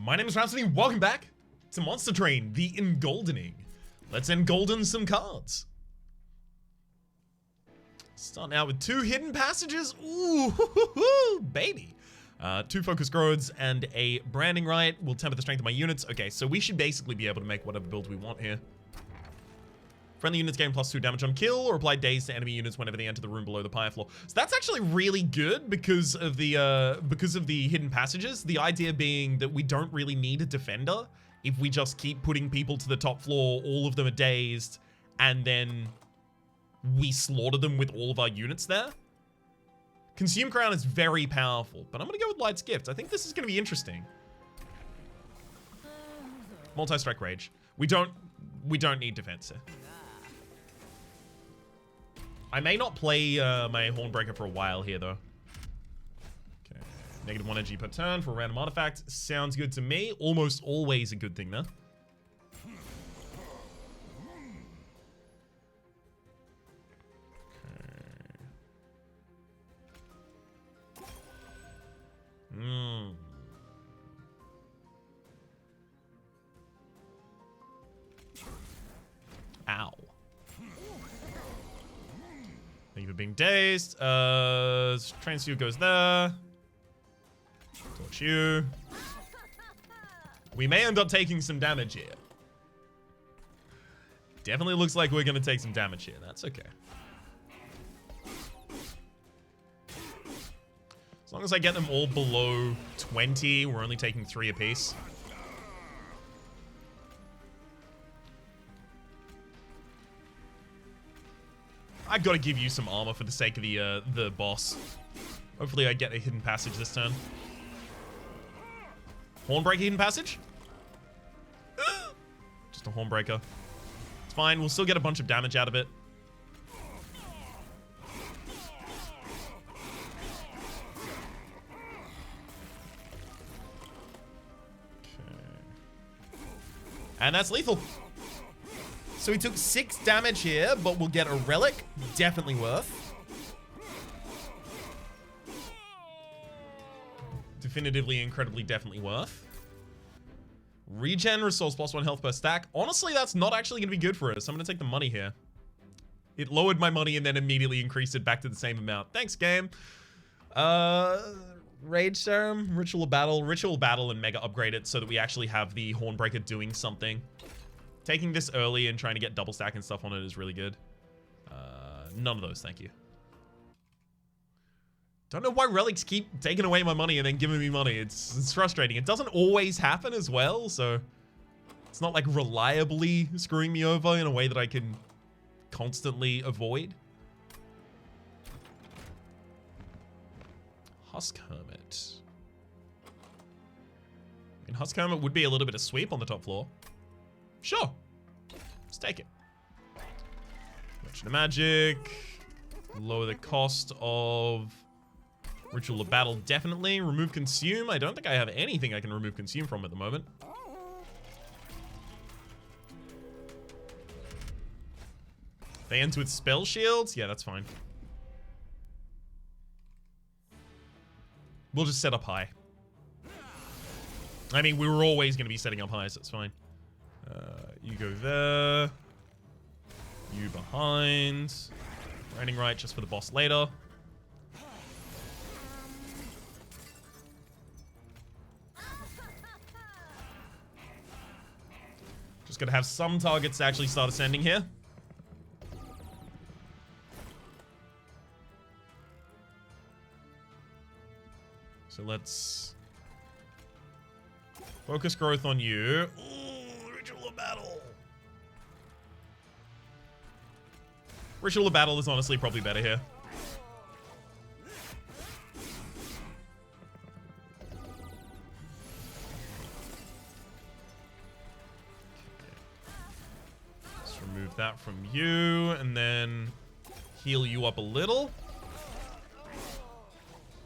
My name is Rhapsody. Welcome back to Monster Train, the Engoldening. Let's engolden some cards. Starting out with 2 hidden passages. Ooh, baby. 2 focus groves and a branding right will temper the strength of my units. Okay, so we should basically be able to make whatever build we want here. Friendly units gain +2 damage on kill or apply daze to enemy units whenever they enter the room below the pyre floor. So that's actually really good because of the hidden passages. The idea being that we don't really need a defender if we just keep putting people to the top floor, all of them are dazed, and then we slaughter them with all of our units there. Consume Crown is very powerful, but I'm gonna go with Light's Gift. I think this is gonna be interesting. Multi-strike rage. We don't need defense here. I may not play my Hornbreaker for a while here, though. Okay. -1 energy per turn for a random artifact. Sounds good to me. Almost always a good thing, though. Okay. Ow. Thank you for being dazed. Train suit goes there. Torch you. We may end up taking some damage here. Definitely looks like we're gonna take some damage here. That's okay. As long as I get them all below 20, we're only taking 3 apiece. I've got to give you some armor for the sake of the boss. Hopefully I get a hidden passage this turn. Hornbreaker hidden passage? Just a Hornbreaker. It's fine. We'll still get a bunch of damage out of it. Okay. And that's lethal. So we took 6 damage here, but we'll get a relic. Definitely worth. Definitively, incredibly, definitely worth. Regen restores +1 health per stack. Honestly, that's not actually going to be good for us. I'm going to take the money here. It lowered my money and then immediately increased it back to the same amount. Thanks, game. Rage Serum, Ritual Battle, and Mega upgrade it so that we actually have the Hornbreaker doing something. Taking this early and trying to get double stack and stuff on it is really good. None of those, thank you. Don't know why relics keep taking away my money and then giving me money. It's frustrating. It doesn't always happen as well, so it's not like reliably screwing me over in a way that I can constantly avoid. Husk Hermit. I mean, Husk Hermit would be a little bit of sweep on the top floor. Sure. Let's take it. Merchant of Magic. Lower the cost of Ritual of Battle, definitely. Remove Consume. I don't think I have anything I can remove Consume from at the moment. They end with Spell Shields? Yeah, that's fine. We'll just set up high. I mean, we were always going to be setting up high, so it's fine. You go there. You behind. Running right just for the boss later. Just gonna have some targets to actually start ascending here. So let's focus growth on you. Ooh, Ritual of Battle. Ritual of Battle is honestly probably better here. Let's remove that from you and then heal you up a little.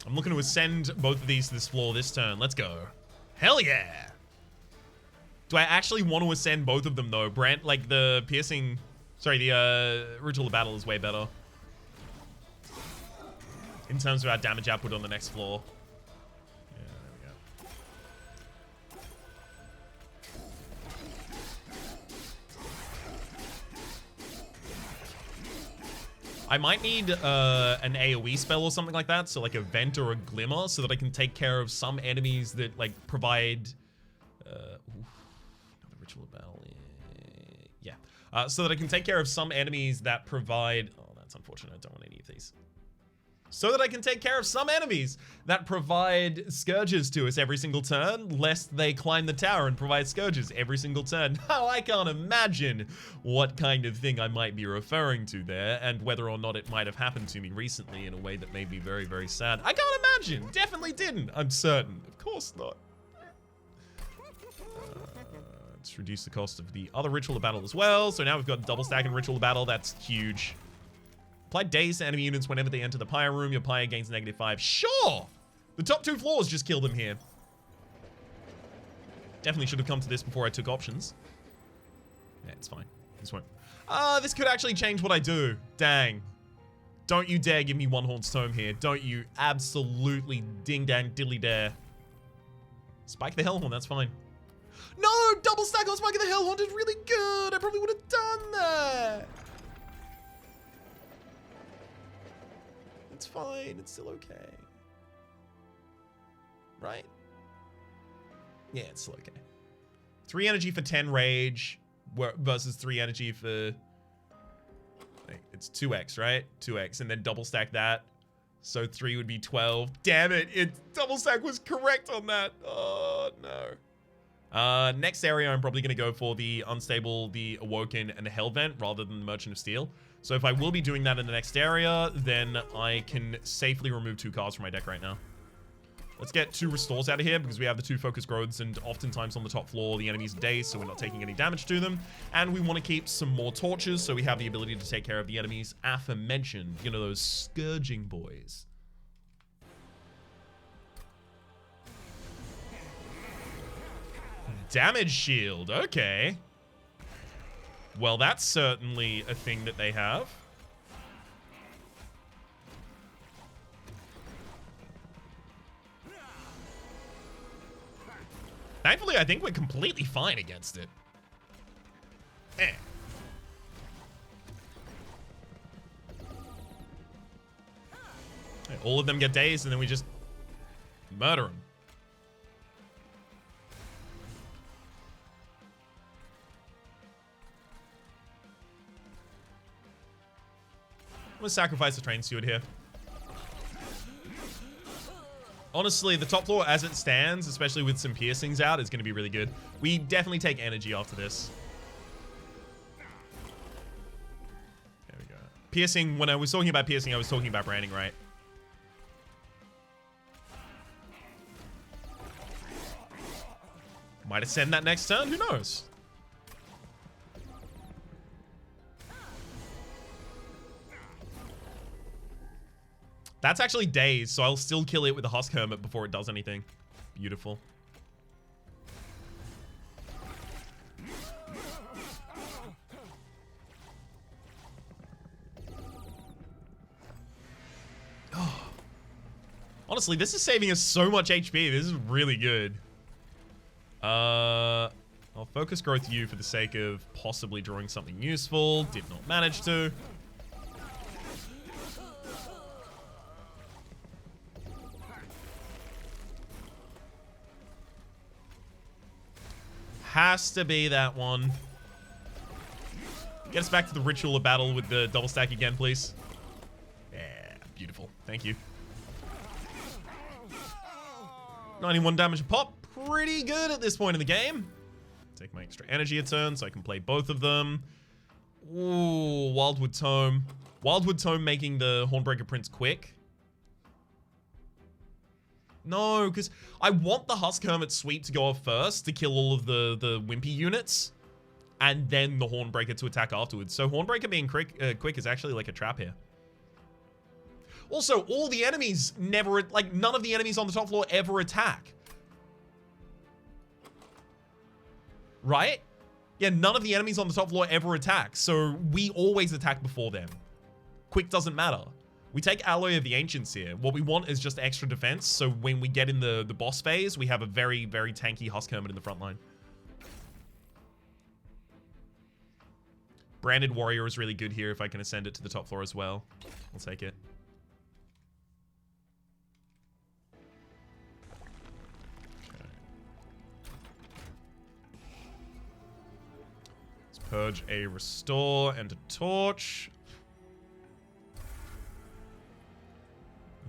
I'm looking to ascend both of these to this floor this turn. Let's go. Hell yeah! Do I actually want to ascend both of them though? Like the piercing... Sorry, the Ritual of Battle is way better. In terms of our damage output on the next floor. Yeah, there we go. I might need an AoE spell or something like that, so like a vent or a glimmer, so that I can take care of some enemies that like provide another ritual battle. Yeah. So that I can take care of some enemies that provide... Oh, that's unfortunate. I don't want any of these. So that I can take care of some enemies that provide scourges to us every single turn, lest they climb the tower and provide scourges every single turn. Now, I can't imagine what kind of thing I might be referring to there, and whether or not it might have happened to me recently in a way that made me very, very sad. I can't imagine. Definitely didn't. I'm certain. Of course not. Let's reduce the cost of the other ritual of battle as well. So now we've got double stack and ritual of battle. That's huge. Apply daze to enemy units whenever they enter the pyre room. Your pyre gains -5. Sure! The top 2 floors just killed them here. Definitely should have come to this before I took options. Yeah, it's fine. This won't. This could actually change what I do. Dang. Don't you dare give me one Horn's Tome here. Don't you absolutely ding-dang dilly dare. Spike the Hellhorn, that's fine. No! Double stack on Spike the Hellhorn is really good! I probably would have done that! It's fine. It's still okay. Right? Yeah, it's still okay. 3 energy for 10 rage versus 3 energy for... It's 2x, right? 2x, and then double stack that. So 3 would be 12. Damn it! Double stack was correct on that. Oh, no. Next area, I'm probably going to go for the Unstable, the Awoken, and the Hellvent rather than the Merchant of Steel. So if I will be doing that in the next area, then I can safely remove 2 cards from my deck right now. Let's get 2 Restores out of here because we have the 2 Focus Growths, and oftentimes on the top floor, the enemies are dazed, so we're not taking any damage to them. And we want to keep some more Torches, so we have the ability to take care of the enemies aforementioned. You know, those Scourging boys. Damage shield, okay. Well, that's certainly a thing that they have. Thankfully, I think we're completely fine against it. Okay, all of them get dazed, and then we just murder them. I'm gonna sacrifice the Train Steward here. Honestly, the top floor as it stands, especially with some piercings out, is going to be really good. We definitely take energy after this. There we go. Piercing, when I was talking about piercing, I was talking about branding, right? Might ascend that next turn, who knows? That's actually dazed, so I'll still kill it with the Husk Hermit before it does anything. Beautiful. Oh. Honestly, this is saving us so much HP. This is really good. I'll focus growth you for the sake of possibly drawing something useful. Did not manage to. Has to be that one. Get us back to the Ritual of Battle with the double stack again, please. Yeah, beautiful. Thank you. 91 damage a pop. Pretty good at this point in the game. Take my extra energy a turn so I can play both of them. Ooh, Wildwood Tome. Wildwood Tome making the Hornbreaker Prince quick. No, because I want the Husk Hermit sweep to go off first to kill all of the Wimpy units, and then the Hornbreaker to attack afterwards. So Hornbreaker being quick is actually like a trap here. Also, all the enemies never, like, none of the enemies on the top floor ever attack. Right? Yeah, none of the enemies on the top floor ever attack, so we always attack before them. Quick doesn't matter. We take Alloy of the Ancients here. What we want is just extra defense, so when we get in the boss phase, we have a very, very tanky Husk Hermit in the front line. Branded Warrior is really good here if I can ascend it to the top floor as well. I'll take it. Okay. Let's purge a restore and a torch.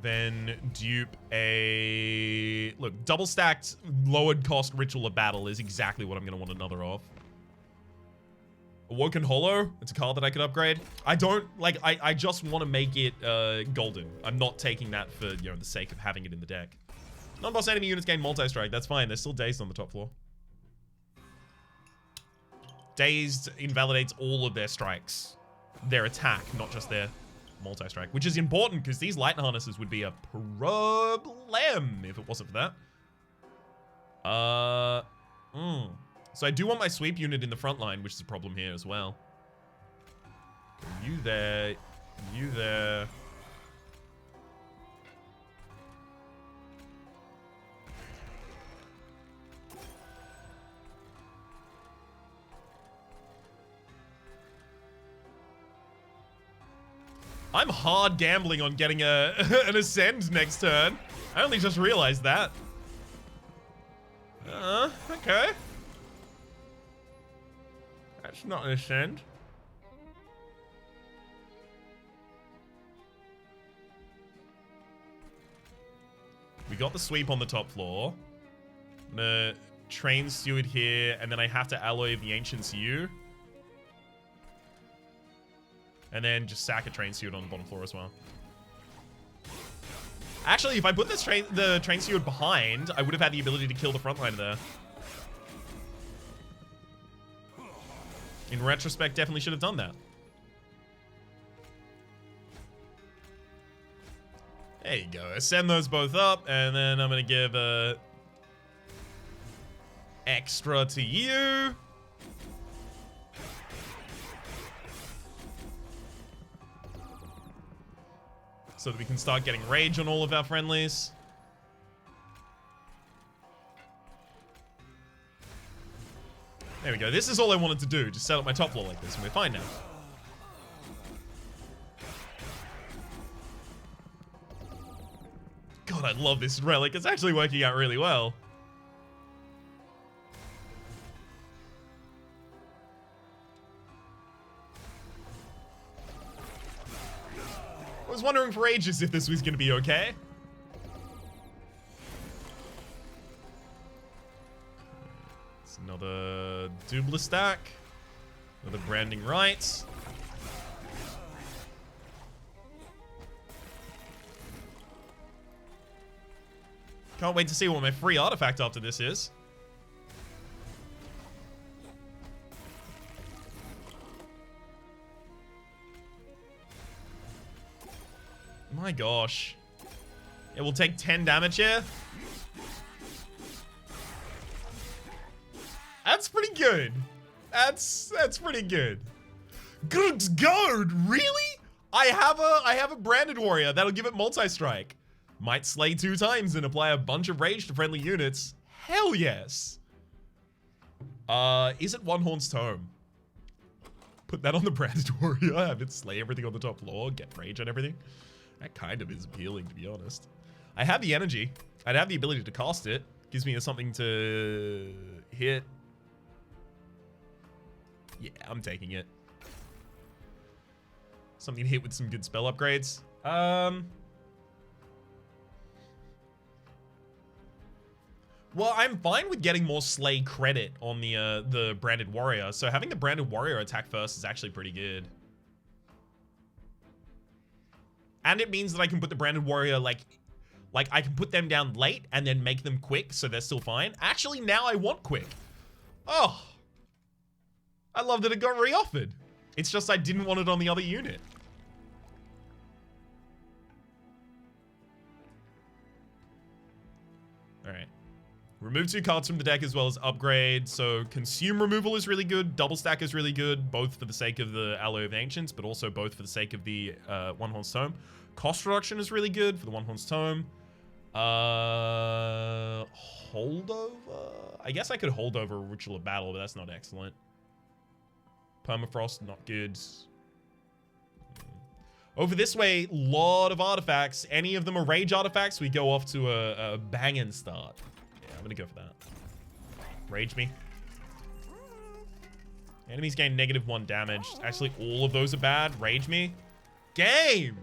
Then dupe a... Look, double stacked lowered cost Ritual of Battle is exactly what I'm going to want another of. Awoken Hollow, it's a card that I could upgrade. I don't, like, I just want to make it golden. I'm not taking that for, you know, the sake of having it in the deck. Non-boss enemy units gain multi-strike, that's fine. There's still Dazed on the top floor. Dazed invalidates all of their strikes. Their attack, not just their multi-strike, which is important because these light harnesses would be a problem if it wasn't for that. So I do want my sweep unit in the front line, which is a problem here as well. You there, you there. I'm hard gambling on getting an ascend next turn. I only just realized that. Okay. That's not an ascend. We got the sweep on the top floor. I'm gonna train steward here, and then I have to alloy the ancient Siu. And then just sack a train steward on the bottom floor as well. Actually, if I put this the train steward behind, I would have had the ability to kill the frontliner there. In retrospect, definitely should have done that. There you go. Send those both up, and then I'm going to give a extra to you. So that we can start getting rage on all of our friendlies. There we go. This is all I wanted to do. Just set up my top floor like this, and we're fine now. God, I love this relic. It's actually working out really well. I was wondering for ages if this was going to be okay. It's another double stack. Another branding rights. Can't wait to see what my free artifact after this is. My gosh. It will take 10 damage here. That's pretty good. That's pretty good. Good God, really? I have a branded warrior that'll give it multi-strike. Might slay 2 times and apply a bunch of rage to friendly units. Hell yes. Is it One Horn's Tome? Put that on the branded warrior, have it slay everything on the top floor, get rage on everything. That kind of is appealing, to be honest. I have the energy. I'd have the ability to cast it. Gives me something to hit. Yeah, I'm taking it. Something to hit with some good spell upgrades. Well, I'm fine with getting more slay credit on the branded warrior. So having the branded warrior attack first is actually pretty good. And it means that I can put the branded warrior, like I can put them down late and then make them quick so they're still fine. Actually, now I want quick. Oh. I love that it got re-offered. It's just I didn't want it on the other unit. Alright. Remove 2 cards from the deck as well as upgrade. So consume removal is really good. Double stack is really good, both for the sake of the Alloy of the Ancients, but also both for the sake of the One Horn's Tome. Cost reduction is really good for the One Horn's Tome. Holdover? I guess I could hold over a Ritual of Battle, but that's not excellent. Permafrost, not good. Over this way, lot of artifacts. Any of them are rage artifacts, we go off to a banging start. Yeah, I'm gonna go for that. Rage me. Enemies gain -1 damage. Actually, all of those are bad. Rage me. Game!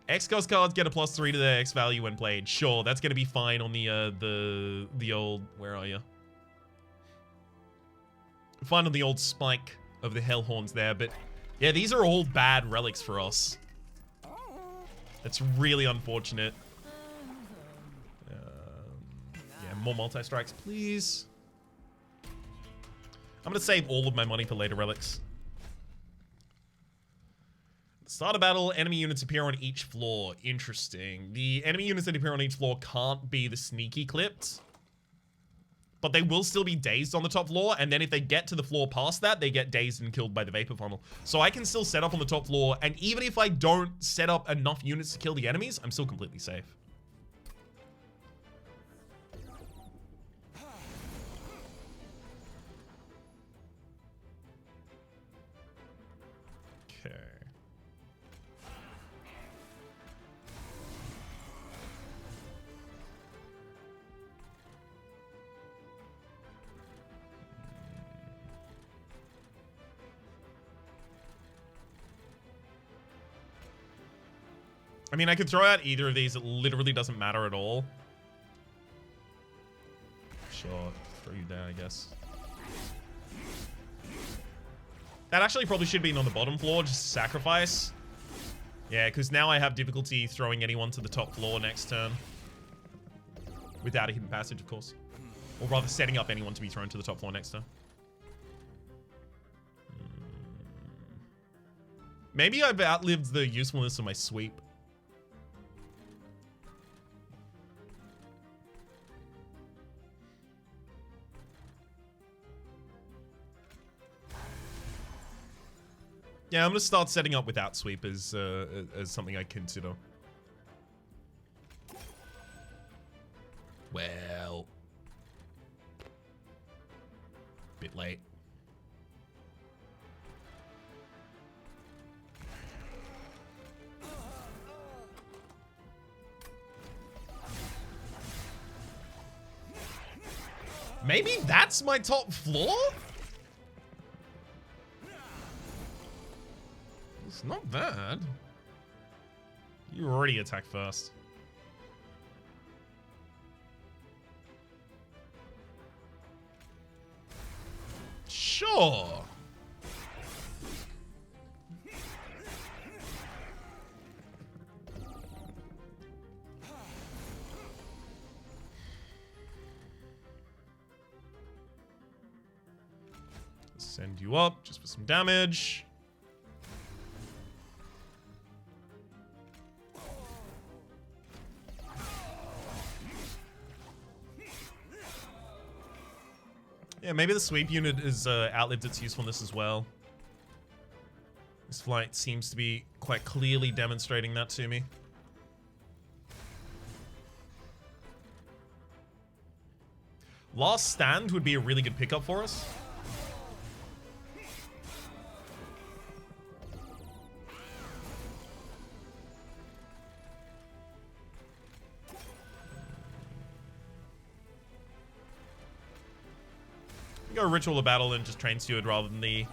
X-Cos cards get a +3 to their X value when played. Sure, that's gonna be fine on the old... Where are you? Fine on the old spike of the Hellhorns there, but... Yeah, these are all bad relics for us. That's really unfortunate. Yeah, more multi-strikes, please. I'm going to save all of my money for later relics. Start a battle, enemy units appear on each floor. Interesting. The enemy units that appear on each floor can't be the sneaky clipped. But they will still be dazed on the top floor, and then if they get to the floor past that, they get dazed and killed by the vapor funnel. So I can still set up on the top floor, and even if I don't set up enough units to kill the enemies, I'm still completely safe. Okay. I mean, I could throw out either of these. It literally doesn't matter at all. Sure, throw you there, I guess. That actually probably should have been on the bottom floor, just sacrifice. Yeah, because now I have difficulty throwing anyone to the top floor next turn. Without a hidden passage, of course. Or rather, setting up anyone to be thrown to the top floor next turn. Maybe I've outlived the usefulness of my sweep. Yeah, I'm gonna start setting up without sweep as something I consider. Well, bit late. Maybe that's my top floor? It's not bad. You already attack first. Sure. Send you up just for some damage. Yeah, maybe the sweep unit has outlived its usefulness as well. This flight seems to be quite clearly demonstrating that to me. Last Stand would be a really good pickup for us. Go Ritual of Battle and just Train Steward rather than the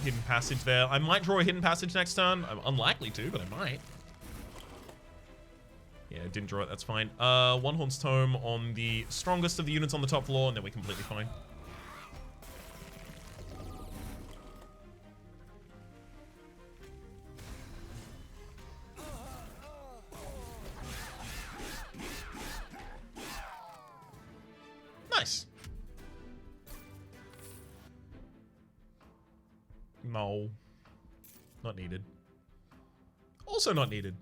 Hidden Passage there. I might draw a Hidden Passage next turn. I'm unlikely to, but I might. Yeah, didn't draw it. That's fine. One Horn's Tome on the strongest of the units on the top floor, and then we're completely fine. Nice. No. Not needed. Also not needed.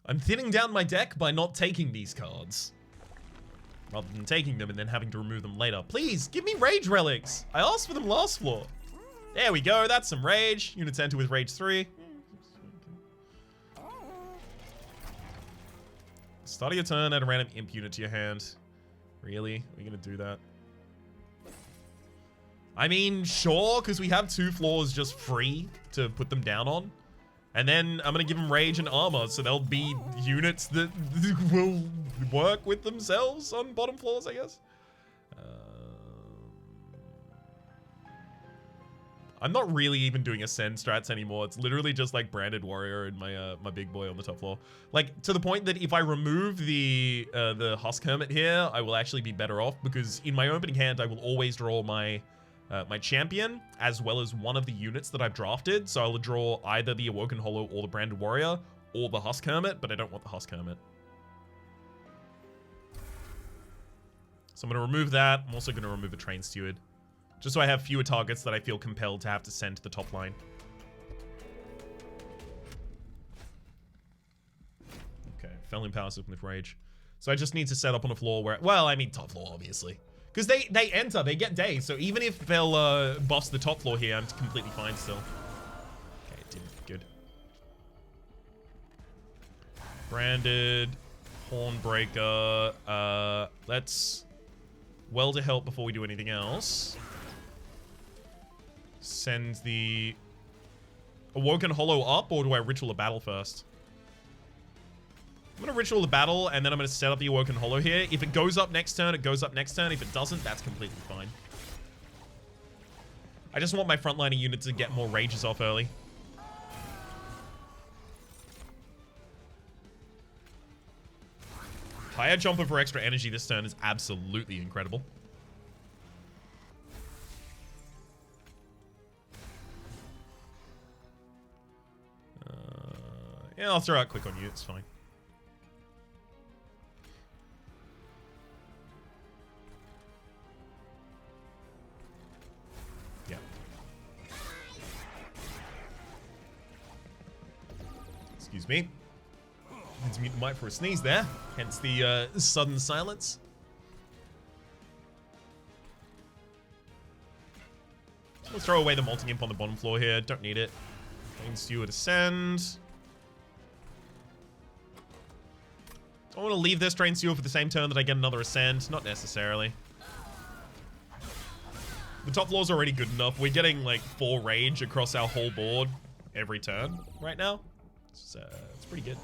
I'm thinning down my deck by not taking these cards. Rather than taking them and then having to remove them later. Please, give me Rage Relics! I asked for them last floor. There we go, that's some Rage. Units enter with Rage 3. Start of your turn, add a random imp unit to your hand. Really? We're gonna do that? I mean, sure, because we have 2 floors just free to put them down on. And then I'm going to give them rage and armor, so there'll be units that will work with themselves on bottom floors, I guess. I'm not really even doing Ascend strats anymore. It's literally just like Branded Warrior and my my big boy on the top floor. Like, to the point that if I remove the Husk Hermit here, I will actually be better off, because in my opening hand, I will always draw my my champion, as well as one of the units that I've drafted. So I'll draw either the Awoken Hollow or the Branded Warrior, or the Husk Hermit, but I don't want the Husk Hermit. So I'm going to remove that. I'm also going to remove a Train Steward, just so I have fewer targets that I feel compelled to have to send to the top line. Okay, Felling Power System with Rage. So I just need to set up on a floor where, well, I mean top floor, obviously. Because they enter, they get days. So even if they'll bust the top floor here, I'm completely fine still. Okay, it didn't. Good. Branded. Hornbreaker. Let's well to help before we do anything else. Send the Awoken Hollow up, or do I Ritual a Battle first? I'm going to Ritual the Battle, and then I'm going to set up the Awoken Hollow here. If it goes up next turn, it goes up next turn. If it doesn't, that's completely fine. I just want my frontliner unit to get more rages off early. Higher Jumper for extra energy this turn is absolutely incredible. Yeah, I'll throw out Quick on you. It's fine. Yeah. Excuse me. Needs to mute the mic for a sneeze there. Hence the sudden silence. Let's throw away the Molting Imp on the bottom floor here. Don't need it. Train Steward Ascend. Do I want to leave this Train Steward for the same turn that I get another Ascend? Not necessarily. The top floor's already good enough. We're getting like 4 rage across our whole board every turn right now. It's pretty good.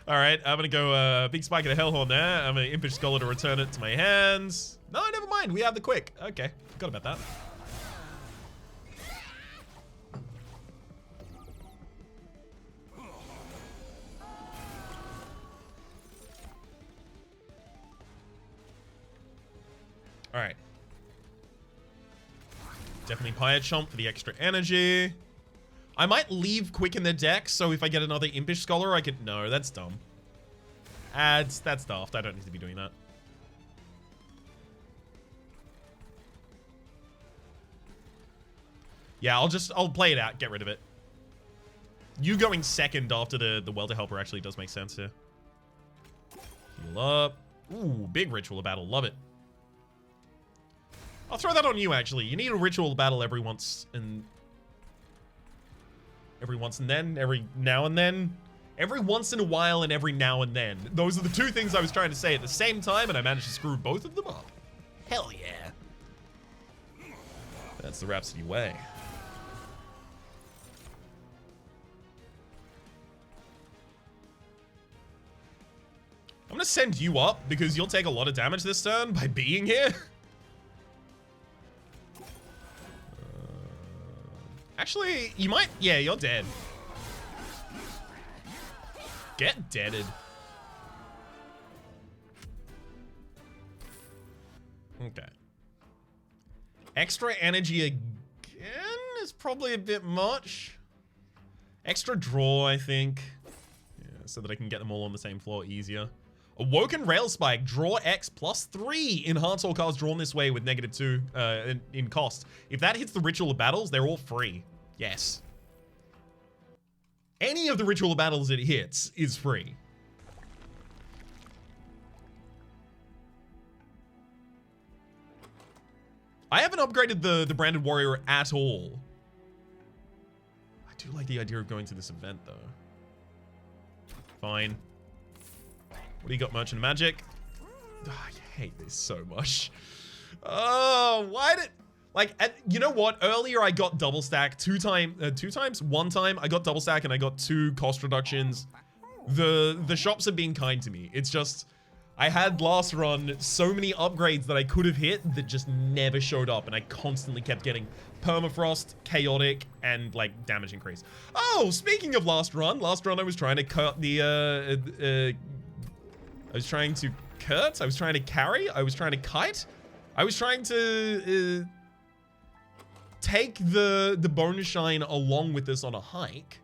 Alright, I'm gonna go Big Spike of the Hellhorn there. I'm gonna Impish Scholar to return it to my hands. No, never mind. We have the Quick. Okay, forgot about that. Alright. Definitely Pirate Chomp for the extra energy. I might leave Quick in the deck, so if I get another Impish Scholar, I can... No, that's dumb. That's daft. I don't need to be doing that. Yeah, I'll play it out. Get rid of it. You going second after the Welder Helper actually does make sense here. Heal up. Ooh, big Ritual Battle. Love it. I'll throw that on you, actually. You need a Ritual Battle every once and then, every now and then. Every once in a while and every now and then. Those are the 2 things I was trying to say at the same time, and I managed to screw both of them up. Hell yeah. That's the Rhapsody way. I'm gonna send you up, because you'll take a lot of damage this turn by being here. Actually, you might... Yeah, you're dead. Get deaded. Okay. Extra energy again is probably a bit much. Extra draw, I think. Yeah, so that I can get them all on the same floor easier. Awoken Rail Spike, draw X +3. Enhance all cards drawn this way with -2 in cost. If that hits the Ritual of Battles, they're all free. Yes. Any of the Ritual of Battles it hits is free. I haven't upgraded the Branded Warrior at all. I do like the idea of going to this event, though. Fine. What do you got, Merchant of Magic? Oh, I hate this so much. Oh, why did... Like, you know what? Earlier I got double stack two times. One time I got double stack and I got 2 cost reductions. The shops have been kind to me. It's just, I had last run so many upgrades that I could have hit that just never showed up, and I constantly kept getting permafrost, chaotic, and like damage increase. Oh, speaking of last run I was trying to cut the I was trying to cut, I was trying to carry, I was trying to kite, I was trying to take the bonus shine along with us on a hike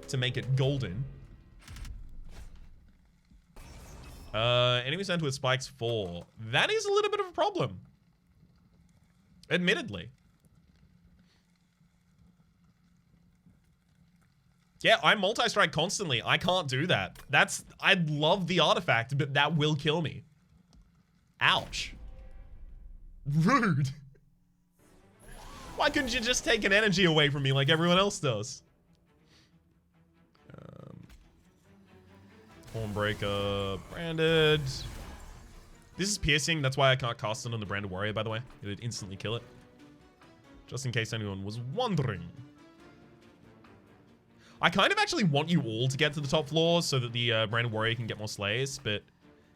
to make it golden. Enemy sent with spikes 4. That is a little bit of a problem. Admittedly. Yeah, I multi-strike constantly. I can't do that. I'd love the artifact, but that will kill me. Ouch. Rude. Why couldn't you just take an energy away from me like everyone else does? Hornbreaker, branded. This is piercing. That's why I can't cast it on the branded warrior, by the way. It would instantly kill it. Just in case anyone was wondering. I kind of actually want you all to get to the top floor so that the branded warrior can get more slays, but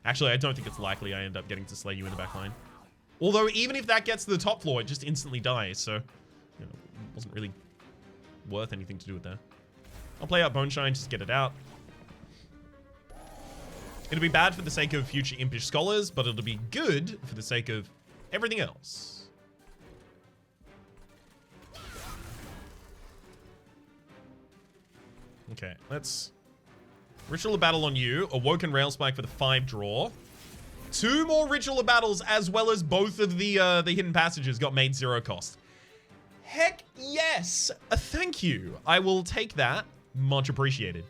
actually I don't think it's likely I end up getting to slay you in the back line. Although even if that gets to the top floor, it just instantly dies, so you know, it wasn't really worth anything to do with that. I'll play out Bone Shine, just get it out. It'll be bad for the sake of future Impish Scholars, but it'll be good for the sake of everything else. Okay, let's... Ritual of Battle on you. Awoken Rail Spike for the 5 draw. 2 more Ritual of Battles, as well as both of the hidden passages got made 0 cost. Heck yes! Thank you. I will take that. Much appreciated.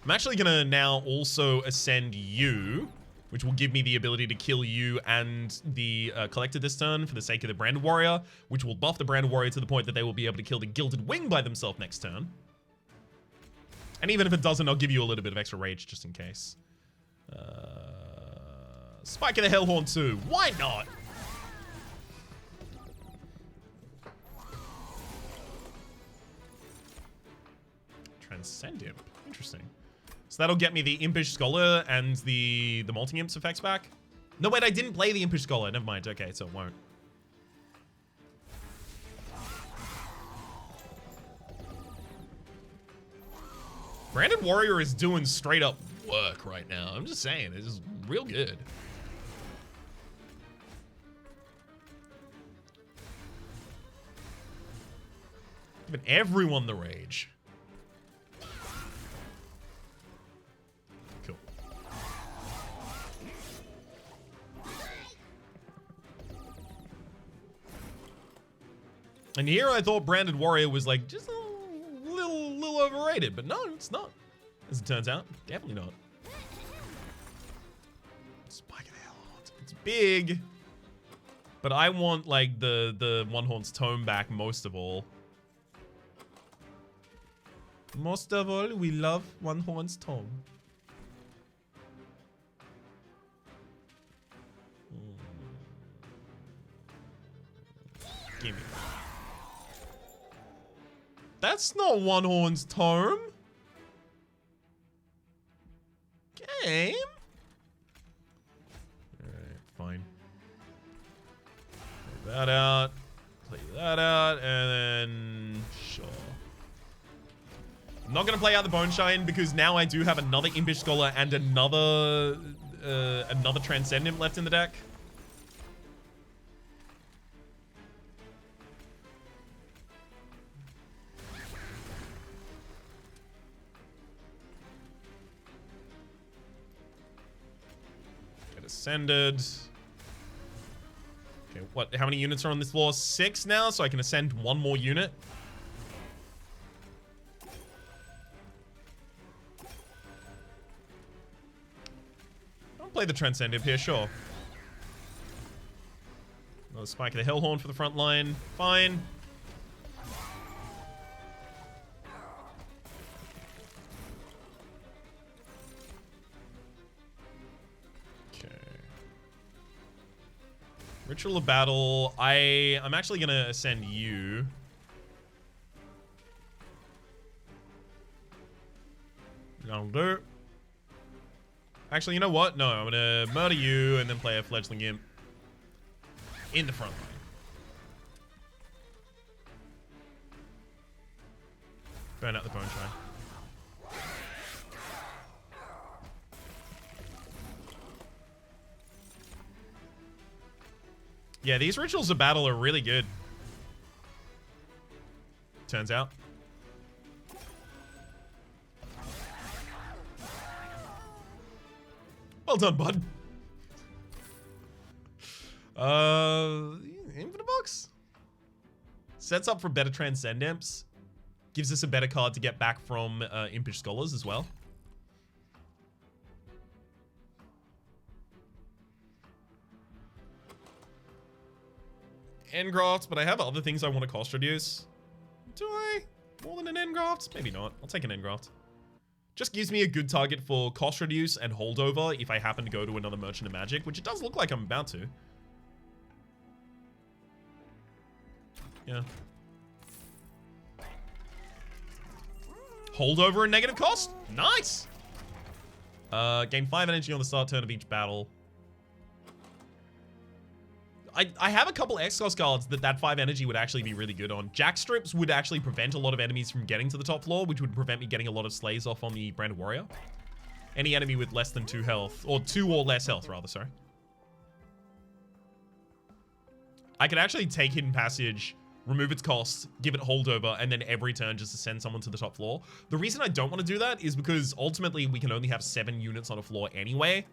I'm actually gonna now also ascend you, which will give me the ability to kill you and the Collector this turn for the sake of the Branded Warrior, which will buff the Branded Warrior to the point that they will be able to kill the Gilded Wing by themselves next turn. And even if it doesn't, I'll give you a little bit of extra rage just in case. Spike of the Hellhorn 2. Why not? Transcend Imp. Interesting. So that'll get me the Impish Scholar and the Multi-Imps effects back. No, wait, I didn't play the Impish Scholar. Never mind. Okay, so it won't. Branded Warrior is doing straight up work right now. I'm just saying, it's just real good. Giving everyone the rage. Cool. And here I thought Branded Warrior was like just a little overrated, but no, it's not. As it turns out, definitely not. Spike of the Hellhorns. It's big, but I want like the One Horn's Tome back most of all. Most of all, we love One Horn's Tome. Gimme. That's not One Horn's Tome. Game? Alright, fine. Play that out. Play that out, and then... Sure. I'm not going to play out the Bone Shine because now I do have another Impish Scholar and another Transcendent left in the deck. Get ascended. Okay, what? How many units are on this floor? 6 now, so I can ascend 1 more unit. Play the Transcendent here, sure. Another Spike of the Hellhorn for the front line. Fine. Okay. Ritual of Battle. I'm actually going to ascend you. That'll do. Actually, you know what? No, I'm gonna murder you and then play a Fledgling Imp in the front line. Burn out the Bone Shrine. Yeah, these Rituals of Battle are really good. Turns out. Well done, bud. Infinite Box? Sets up for better Transcend Imps. Gives us a better card to get back from Impish Scholars as well. Engraft, but I have other things I want to cost reduce. Do I? More than an Engraft? Maybe not. I'll take an Engraft. Just gives me a good target for cost reduce and holdover if I happen to go to another Merchant of Magic, which it does look like I'm about to. Yeah. Holdover and negative cost? Nice! Gain 5 energy on the start turn of each battle. I have a couple X-Cost cards that 5 energy would actually be really good on. Jack Strips would actually prevent a lot of enemies from getting to the top floor, which would prevent me getting a lot of slays off on the Branded Warrior. Any enemy with less than 2 health, or 2 or less health, rather, sorry. I could actually take Hidden Passage, remove its cost, give it holdover, and then every turn just to send someone to the top floor. The reason I don't want to do that is because ultimately we can only have 7 units on a floor anyway.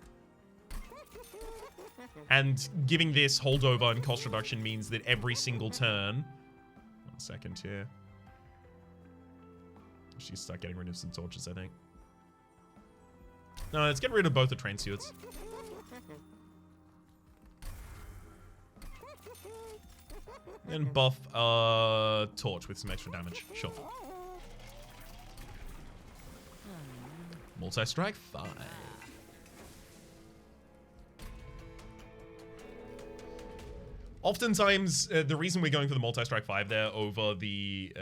And giving this holdover and cost reduction means that every single turn... 1 second here. I should start getting rid of some torches, I think. No, let's get rid of both the train stewards. And buff torch with some extra damage. Sure. Multi-strike 5. Oftentimes, the reason we're going for the Multi-Strike 5 there over the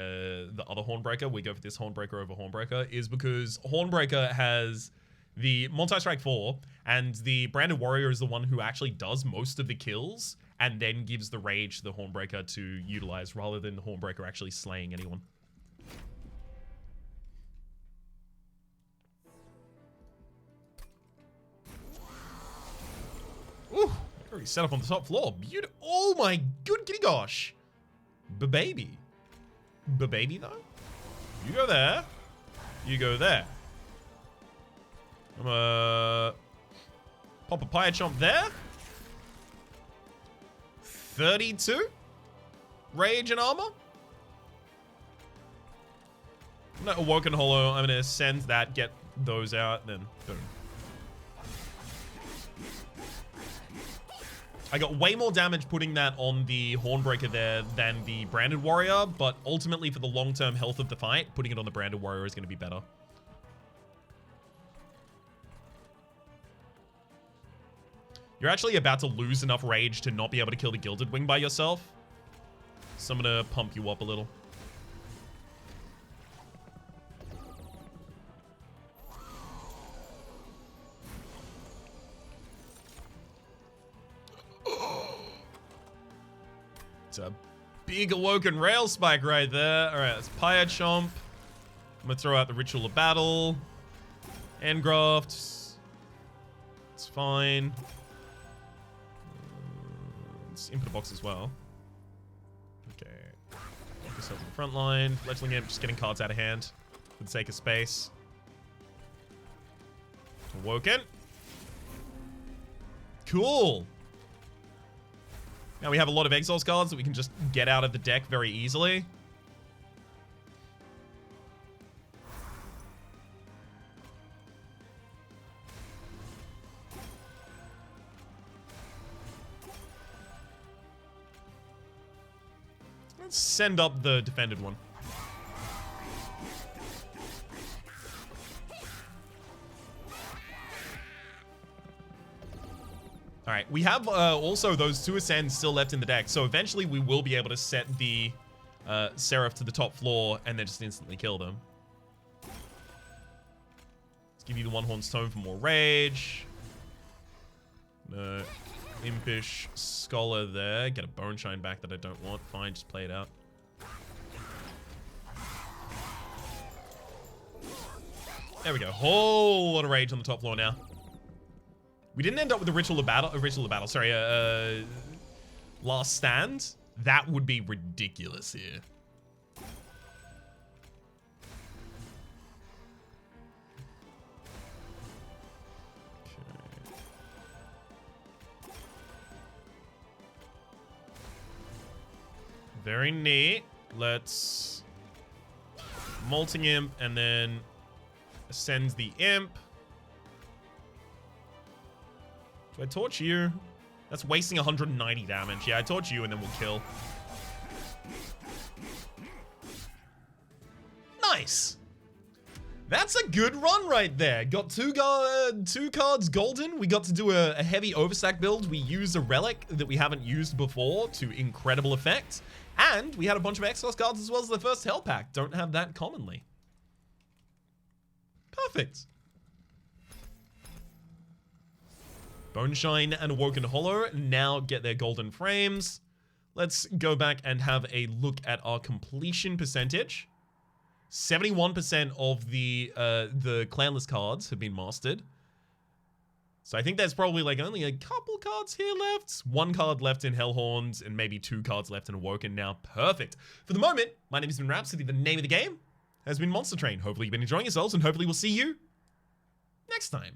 other Hornbreaker, we go for this Hornbreaker over Hornbreaker, is because Hornbreaker has the Multi-Strike 4, and the Branded Warrior is the one who actually does most of the kills, and then gives the rage to the Hornbreaker to utilize, rather than the Hornbreaker actually slaying anyone. Ooh! Already set up on the top floor. Beautiful. Oh my good kitty gosh. Baby. Baby though? You go there. You go there. I'm pop a Pyre Chomp there. 32. Rage and armor. No, Awoken Hollow. I'm gonna send that, get those out, then boom. I got way more damage putting that on the Hornbreaker there than the Branded Warrior, but ultimately for the long-term health of the fight, putting it on the Branded Warrior is going to be better. You're actually about to lose enough rage to not be able to kill the Gilded Wing by yourself. So I'm going to pump you up a little. It's a big Awoken Rail Spike right there. Alright, that's Pyre Chomp. I'm gonna throw out the Ritual of Battle. Engraft. It's fine. It's Infinite Box as well. Okay. Get yourself in the front line. Fledgling Imp, just getting cards out of hand for the sake of space. Awoken. Cool. Now we have a lot of Exiles cards that we can just get out of the deck very easily. Let's send up the defended one. All right, we have also those 2 Ascends still left in the deck, so eventually we will be able to set the Seraph to the top floor and then just instantly kill them. Let's give you the One Horn's Tome for more rage. No. Impish Scholar there. Get a Bone Shine back that I don't want. Fine, just play it out. There we go. Whole lot of rage on the top floor now. We didn't end up with a Ritual of Battle. Sorry, Last Stand. That would be ridiculous here. Okay. Very neat. Let's Molting Imp and then ascends the Imp. Do I torch you? That's wasting 190 damage. Yeah, I torch you and then we'll kill. Nice. That's a good run right there. Got two cards golden. We got to do a heavy overstack build. We used a relic that we haven't used before to incredible effect. And we had a bunch of Exos cards as well as the first Hell Pack. Don't have that commonly. Perfect. Boneshine and Awoken Hollow now get their golden frames. Let's go back and have a look at our completion percentage. 71% of the clanless cards have been mastered. So I think there's probably like only a couple cards here left. 1 card left in Hellhorns and maybe 2 cards left in Awoken now. Perfect. For the moment, my name has been Rhapsody. The name of the game has been Monster Train. Hopefully you've been enjoying yourselves and hopefully we'll see you next time.